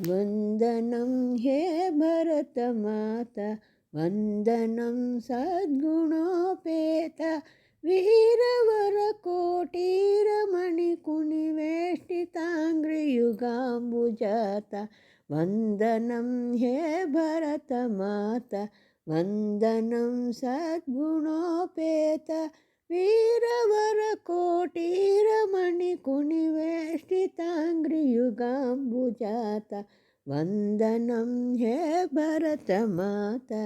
वन्दनं हे भरतमाता वन्दनं सद्गुणोपेता वीरवरकोटिरमणिकुनिवेष्टिताङ्घ्रियुगाम्बुजाता वन्दनं हे भरतमाता वन्दनं सद्गुणोपेता वीरवरकोटिरमणिकुनिवेष्टिताङ्घ्रियुगाम्बुजाता वन्दनं हे भरतमाता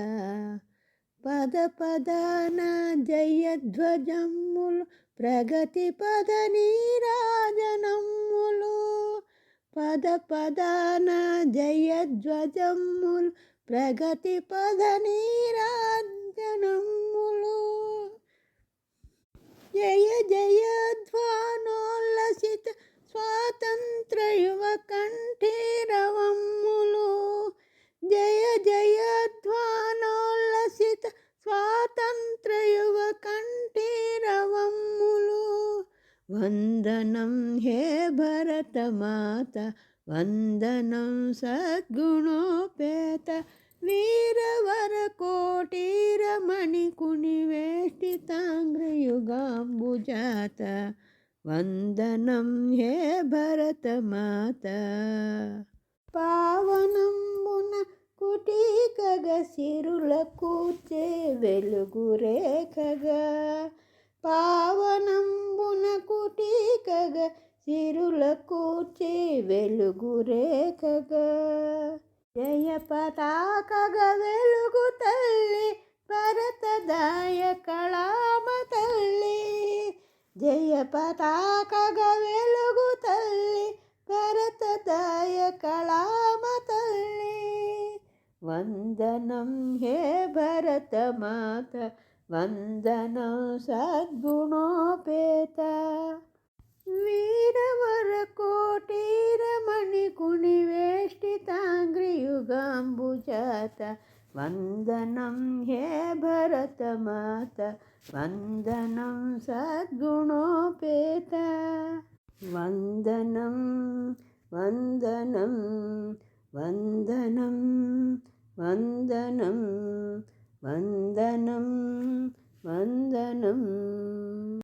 पद पदान जयध्वजमुलु प्रगति पद नीराजनमुलु पद पदान जयध्वजमुलु प्रगति पद नीराजनमुलु जय जयध्वानोल्लसित स्वातन्त्र्ययुवकण्ठीरवमुलु जय जयध्वानोल्लसित स्वातन्त्र्ययुवकण्ठीरवमुलु वन्दनं हे भरतमाता वन्दनं सद्गुणोपेता वीरवरकोटिरमणिकुनिवेष्टिताङ्घ्रियुगाम्बुजाता वन्दनं हे भरतमाता पावनंबुन कुटीकगा सिरुल కూర్చే వెలుగు రేఖగా పావనంబున కుటీకగా సిరుల కూర్చే వెలుగు రేఖగా జయ పతాకగా వెలుగు తల్లి భరతదాయ కళామ తల్లి జయ పతాకగా వెలుగు తల్లి భరతదాయ కళామ తల్లి वन्दनं हे भरतमाता वन्दनं सद्गुणोपेता वीरवरकोटिरमणिकुनिवेष्टिताङ्घ्रियुगाम्बुजाता वन्दनं हे भरतमाता वन्दनं सद्गुणोपेता वन्दनं वन्दनं वन्दनं वन्दनं वन्दनं वन्दनम्